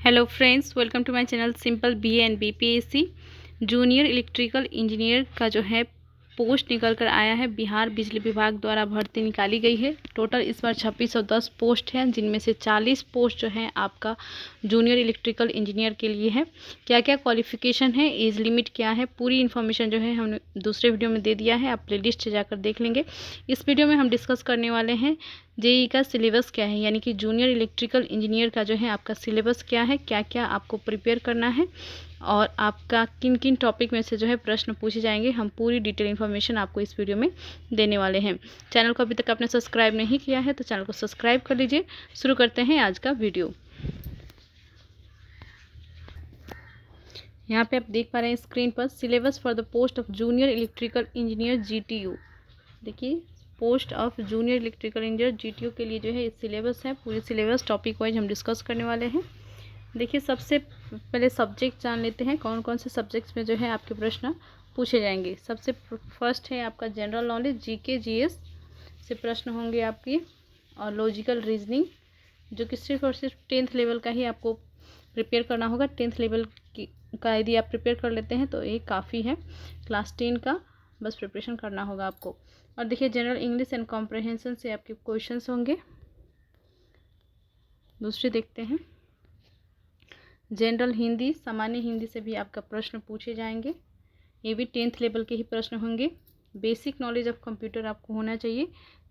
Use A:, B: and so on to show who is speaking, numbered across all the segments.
A: Hello friends, welcome to my channel simple BA and BPSC. Junior electrical engineer का जो है post निकल कर आया है। बिहार बिजली विभाग द्वारा भर्ती निकाली गई है। टोटल इस बार 2610 पोस्ट हैं, जिनमें से 40 पोस्ट जो है आपका जूनियर इलेक्ट्रिकल इंजीनियर के लिए है। क्या क्या क्वालिफिकेशन है, एज लिमिट क्या है, पूरी इन्फॉर्मेशन जो है हमने दूसरे वीडियो में दे दिया है। आप प्लेलिस्ट से जाकर देख लेंगे। इस वीडियो में हम डिस्कस करने वाले हैं जेईई का सिलेबस क्या है, यानी कि जूनियर इलेक्ट्रिकल इंजीनियर का जो है आपका सिलेबस क्या है, क्या क्या आपको प्रिपेयर करना है और आपका किन किन टॉपिक में से जो है प्रश्न पूछे जाएंगे। हम पूरी डिटेल इन्फॉर्मेशन आपको इस वीडियो में देने वाले हैं। चैनल को अभी तक आपने सब्सक्राइब नहीं किया है तो चैनल को सब्सक्राइब कर लीजिए। शुरू करते हैं आज का वीडियो। यहाँ पे आप देख पा रहे हैं स्क्रीन पर syllabus for the post of junior electrical engineer GTU. देखिए, post of junior electrical engineer GTU के लिए जो है सिलेबस है। पूरी सिलेबस टॉपिक वाइज हम डिस्कस करने वाले हैं। देखिए, सबसे पहले सब्जेक्ट जान लेते हैं कौन कौन से सब्जेक्ट्स में जो है आपके प्रश्न पूछे जाएंगे। सबसे फर्स्ट है आपका जनरल नॉलेज, जीके जीएस से प्रश्न होंगे आपकी, और लॉजिकल रीजनिंग, जो कि सिर्फ और सिर्फ 10th लेवल का ही आपको प्रिपेयर करना होगा। 10th लेवल का यदि आप प्रिपेयर कर लेते हैं तो ये काफ़ी है। क्लास 10 का बस प्रिपरेशन करना होगा आपको। और देखिए, जनरल इंग्लिश एंड कॉम्प्रहेंशन से आपके क्वेश्चंस होंगे। दूसरे देखते हैं, जनरल हिंदी, सामान्य हिंदी से भी आपका प्रश्न पूछे जाएंगे। ये भी 10th लेवल के ही प्रश्न होंगे। बेसिक नॉलेज ऑफ कंप्यूटर आपको होना चाहिए।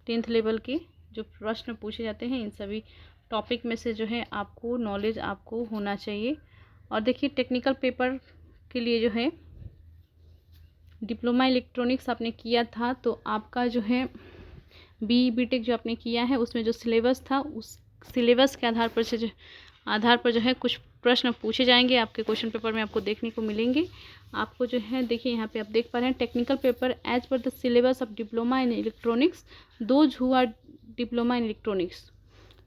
A: 10th लेवल के जो प्रश्न पूछे जाते हैं इन सभी टॉपिक में से जो है आपको नॉलेज आपको होना चाहिए। और देखिए, टेक्निकल पेपर के लिए जो है डिप्लोमा इलेक्ट्रॉनिक्स आपने किया था तो आपका जो है बीई बीटेक जो आपने किया है उसमें जो सिलेबस था उस सिलेबस के आधार पर जो है कुछ प्रश्न पूछे जाएंगे। आपके क्वेश्चन पेपर में आपको देखने को मिलेंगे। आपको जो है देखिए, यहाँ पे आप देख पा रहे हैं टेक्निकल पेपर एज पर the syllabus of diploma in electronics, those who are diploma in electronics,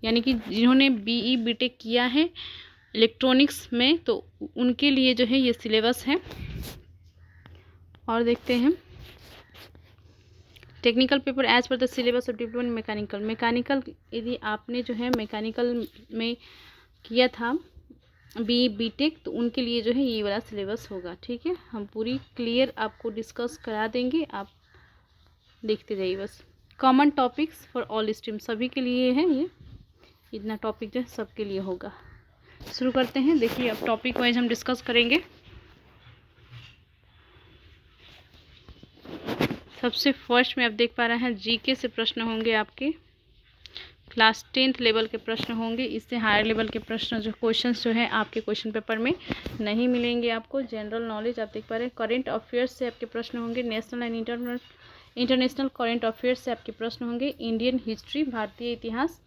A: यानी कि जिन्होंने बीई बीटेक किया है इलेक्ट्रॉनिक्स में तो उनके लिए जो है ये सिलेबस है। और देखते हैं, टेक्निकल पेपर एज पर the syllabus of diploma mechanical यदि आपने जो है मैकेनिकल में किया था बीई बीटेक तो उनके लिए जो है ये वाला सिलेबस होगा। ठीक है, हम पूरी क्लियर आपको डिस्कस करा देंगे, आप देखते जाइए बस। Common topics for all stream, सभी के लिए है ये, इतना टॉपिक जो है सबके लिए होगा। शुरू करते हैं। देखिए, अब टॉपिक वाइज हम डिस्कस करेंगे। सबसे फर्स्ट में आप देख पा रहे हैं जीके से प्रश्न होंगे आपके। क्लास 10th लेवल के प्रश्न होंगे। इससे हायर लेवल के प्रश्न जो क्वेश्चंस जो है आपके क्वेश्चन पेपर में नहीं मिलेंगे आपको। जनरल नॉलेज आप देख पा रहे हैं। करेंट अफेयर्स से आपके प्रश्न होंगे। National and international current affairs से आपके प्रश्न होंगे। इंडियन हिस्ट्री, भारतीय इतिहास,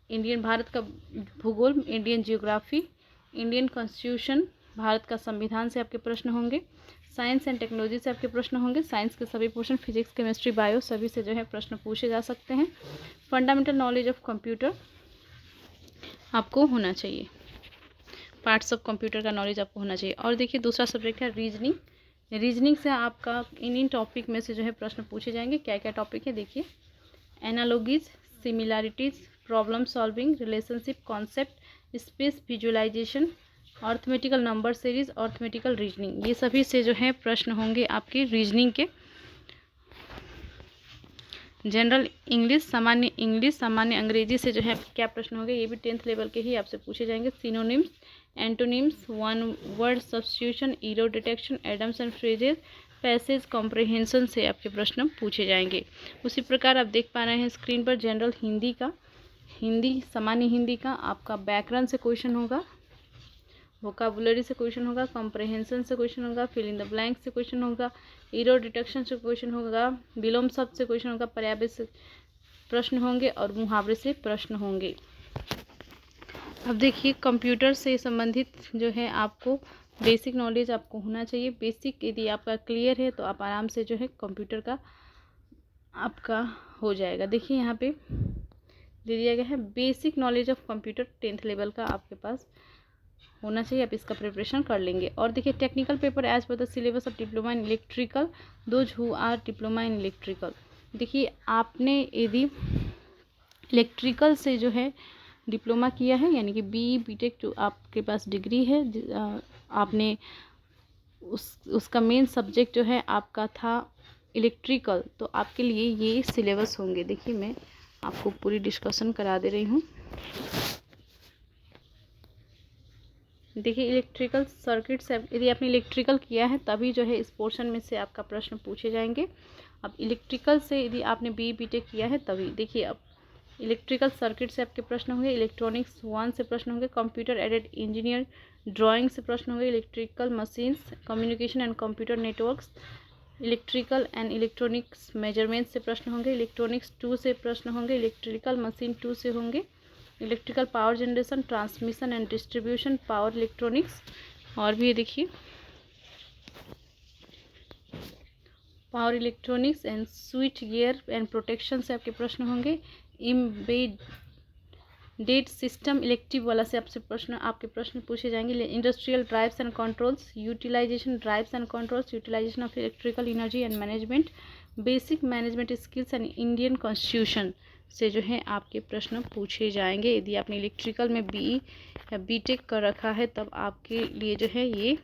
A: इंडियन भारत का भूगोल, Indian geography, Indian constitution, Bharat का संविधान से आपके प्रश्न होंगे। साइंस एंड टेक्नोलॉजी से आपके प्रश्न होंगे। साइंस के सभी पोर्शन, फिजिक्स, केमिस्ट्री, बायो सभी से जो है प्रश्न पूछे जा सकते हैं। फंडामेंटल नॉलेज ऑफ कंप्यूटर आपको होना चाहिए। पार्ट्स ऑफ कंप्यूटर का नॉलेज आपको होना चाहिए। और देखिए, दूसरा सब्जेक्ट है रीजनिंग। रीजनिंग से आपका इन टॉपिक में से जो है प्रश्न पूछे जाएंगे। क्या क्या टॉपिक है देखिए, analogies, similarities, problem solving, relationship concept, space visualisation, arithmetical number series, arithmetical reasoning, ये सभी से जो है प्रश्न होंगे आपके रीजनिंग के। जनरल इंग्लिश, सामान्य अंग्रेजी से जो है क्या प्रश्न होंगे, ये भी 10th लेवल के ही आपसे पूछे जाएंगे। Synonyms, antonyms, one word substitution, error detection, idioms and phrases, passage comprehension से आपके प्रश्न पूछे जाएंगे। उसी प्रकार आप देख पा रहे हैं स्क्रीन पर जनरल हिंदी का, सामान्य हिंदी का आपका व्याकरण से क्वेश्चन होगा, वोकाबुलरी से क्वेश्चन होगा, कॉम्प्रहेंशन से क्वेश्चन होगा, फिल इन द ब्लैंक से क्वेश्चन होगा, एरर डिटेक्शन से क्वेश्चन होगा, विलोम शब्द से क्वेश्चन होगा, पर्याय से प्रश्न होंगे और मुहावरे से प्रश्न होंगे। अब देखिए, कंप्यूटर से संबंधित जो है आपको बेसिक नॉलेज आपको होना चाहिए। बेसिक यदि आपका क्लियर है तो आप आराम से जो है कंप्यूटर का आपका हो जाएगा। देखिए, यहाँ पे दे दिया गया है basic knowledge of computer 10th level का आपके पास होना चाहिए, आप इसका प्रिपरेशन कर लेंगे। और देखिए, टेक्निकल पेपर एज पर the syllabus of diploma in electrical, those who are diploma in electrical. देखिए, आपने यदि इलेक्ट्रिकल से जो है डिप्लोमा किया है, यानी कि BE BTech जो आपके पास डिग्री है, आपने उसका मेन सब्जेक्ट जो है आपका था इलेक्ट्रिकल, तो आपके लिए ये सिलेबस होंगे। देखिए मैं आपको पूरी डिस्कशन करा दे रही हूँ। देखिए इलेक्ट्रिकल सर्किट से यदि आपने इलेक्ट्रिकल किया है तभी जो है इस पोर्शन में से आपका प्रश्न पूछे जाएंगे। अब इलेक्ट्रिकल से यदि आपने BE BTech किया है तभी, देखिए अब इलेक्ट्रिकल सर्किट से आपके प्रश्न होंगे, इलेक्ट्रॉनिक्स 1 से प्रश्न होंगे, कंप्यूटर एडेड इंजीनियर ड्राइंग से प्रश्न होंगे, electrical machines communication and computer networks, electrical and electronics measurement से प्रश्न होंगे, इलेक्ट्रॉनिक्स 2 से प्रश्न होंगे, इलेक्ट्रिकल मशीन 2 से होंगे, electrical power generation transmission and distribution power electronics, और भी देखिए power electronics and switch gear and protection से आपके प्रश्न होंगे, एम्बेडेड सिस्टम इलेक्टिव वाला से आपके प्रश्न पूछे जाएंगे, industrial drives and controls, utilisation drives and controls, utilisation of electrical energy and management, basic management skills and Indian constitution से जो है आपके प्रश्न पूछे जाएंगे। यदि आपने इलेक्ट्रिकल में BE या BTech कर रखा है तब आपके लिए जो है ये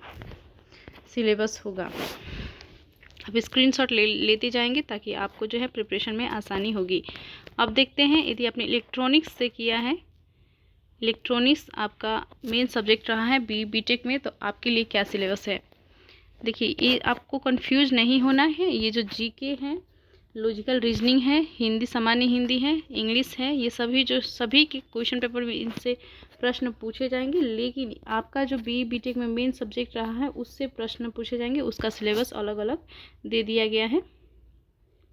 A: सिलेबस होगा। अब स्क्रीनशॉट लेते जाएंगे ताकि आपको जो है प्रिपरेशन में आसानी होगी। अब देखते हैं यदि आपने इलेक्ट्रॉनिक्स से किया है, इलेक्ट्रॉनिक्स आपका मेन सब्जेक्ट रहा है BE BTech में, तो आपके लिए क्या सिलेबस है। देखिए ये आपको कंफ्यूज नहीं होना है। ये जो GK है, लॉजिकल रीजनिंग है, हिंदी सामान्य हिंदी है, इंग्लिश है, ये सभी के क्वेश्चन पेपर में इनसे प्रश्न पूछे जाएंगे। लेकिन आपका जो BE BTech में मेन सब्जेक्ट रहा है उससे प्रश्न पूछे जाएंगे, उसका सिलेबस अलग अलग दे दिया गया है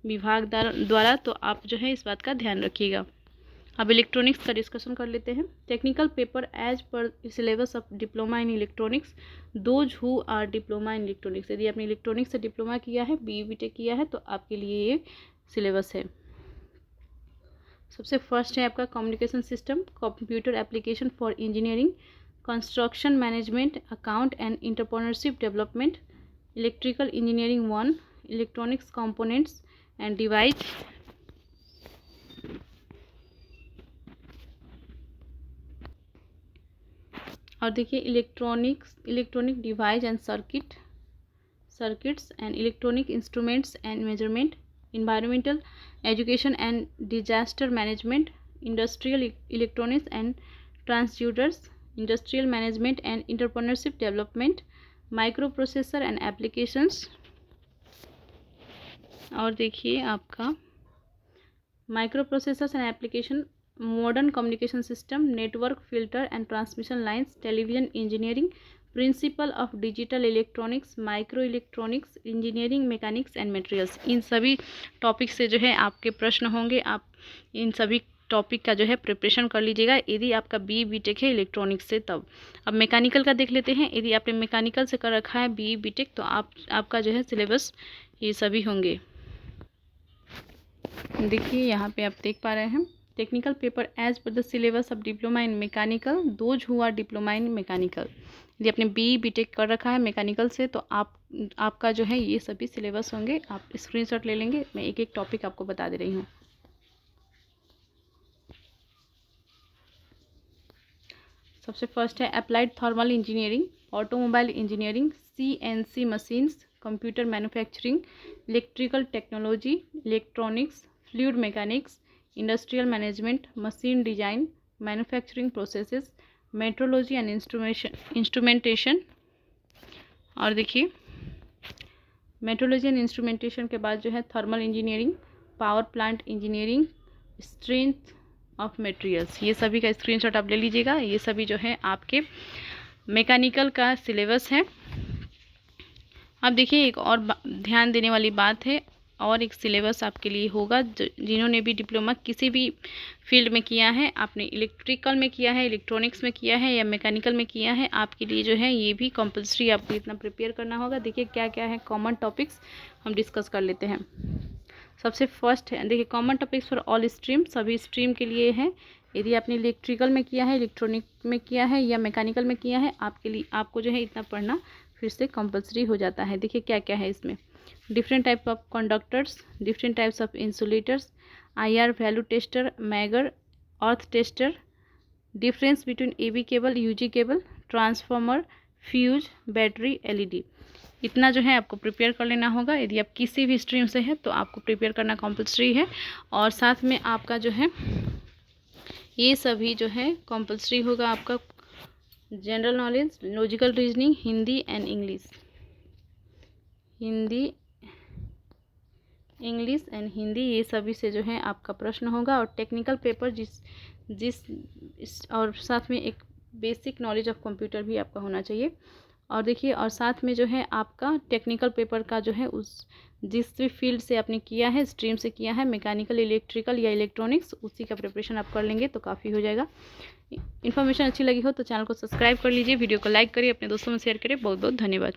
A: विभाग द्वारा, तो आप जो है इस बात का ध्यान रखिएगा। अब इलेक्ट्रॉनिक्स का डिस्कशन कर लेते हैं। टेक्निकल पेपर एज पर syllabus of diploma in electronics, those who are diploma in electronics. यदि आपने इलेक्ट्रॉनिक्स से डिप्लोमा किया है, BE BTech किया है, तो आपके लिए ये सिलेबस है। सबसे फर्स्ट है आपका communication system, computer application for engineering, construction management, account and entrepreneurship development, electrical engineering 1, electronics components and device, और देखिए electronic device and circuits and electronic instruments and measurement, environmental education and disaster management, industrial electronics and transducers, industrial management and entrepreneurship development, microprocessor and applications, और देखिए आपका microprocessors and application, modern communication system, network filter and transmission lines, television engineering, principal of digital electronics, micro electronics engineering, mechanics and materials. इन सभी topic से जो है आपके प्रश्न होंगे। आप इन सभी टॉपिक का जो है प्रिपरेशन कर लीजिएगा यदि आपका BE BTech है इलेक्ट्रॉनिक्स से तब। अब मैकेनिकल का देख लेते हैं। यदि आपने मैकेनिकल से कर रखा है BE BTech तो आपका जो है सिलेबस ये सभी होंगे। देखिए यहाँ पे आप देख पा रहे हैं, टेक्निकल पेपर एज पर the syllabus of diploma in mechanical, those who are diploma in mechanical. यदि आपने BE BTech कर रखा है मैकेनिकल से तो आपका जो है ये सभी सिलेबस होंगे। आप स्क्रीनशॉट ले लेंगे, मैं एक एक टॉपिक आपको बता दे रही हूँ। सबसे फर्स्ट है applied thermal engineering, automobile engineering, CNC machines, computer manufacturing, electrical technology, electronics, fluid mechanics, industrial management, machine design, manufacturing processes, metrology and instrumentation. और देखिए मेट्रोलॉजी एंड इंस्ट्रूमेंटेशन के बाद जो है thermal engineering, power plant engineering, strength of materials. ये सभी का screenshot आप ले लीजिएगा। ये सभी जो है आपके मैकेनिकल का सिलेबस है। अब देखिए एक और ध्यान देने वाली बात है, और एक सिलेबस आपके लिए होगा जिन्होंने भी डिप्लोमा किसी भी फील्ड में किया है, आपने इलेक्ट्रिकल में किया है, इलेक्ट्रॉनिक्स में किया है या मैकेनिकल में किया है, आपके लिए जो है ये भी कंपलसरी आपको इतना प्रिपेयर करना होगा। देखिए क्या क्या है कॉमन टॉपिक्स हम डिस्कस कर लेते हैं। सबसे फर्स्ट है देखिए common topics for all stream, सभी स्ट्रीम के लिए है। यदि आपने इलेक्ट्रिकल में किया है, इलेक्ट्रॉनिक में किया है या मैकेनिकल में किया है, आपके लिए आपको जो है इतना पढ़ना फिर से कंपलसरी हो जाता है। देखिए क्या क्या है इसमें, different type of conductors, different types of insulators, IR value tester, megger, earth tester, difference between AB cable, UG cable, transformer, fuse, battery, LED। इतना जो है आपको प्रिपेयर कर लेना होगा। यदि आप किसी भी स्ट्रीम से है तो आपको प्रिपेयर करना कंपलसरी है। और साथ में आपका जो है ये सभी जो है कंपलसरी होगा आपका general knowledge, logical reasoning, Hindi and English, Hindi, English and Hindi, ये सभी से जो है आपका प्रश्न होगा। और टेक्निकल पेपर और साथ में एक बेसिक नॉलेज ऑफ कंप्यूटर भी आपका होना चाहिए। और देखिए, और साथ में जो है आपका टेक्निकल पेपर का जो है उस जिस भी फील्ड से आपने किया है, स्ट्रीम से किया है, मैकेनिकल, इलेक्ट्रिकल या इलेक्ट्रॉनिक्स, उसी का प्रिपरेशन आप कर लेंगे तो काफ़ी हो जाएगा। इन्फॉर्मेशन अच्छी लगी हो तो चैनल को सब्सक्राइब कर लीजिए, वीडियो को लाइक करिए, अपने दोस्तों में शेयर करिए। बहुत बहुत धन्यवाद।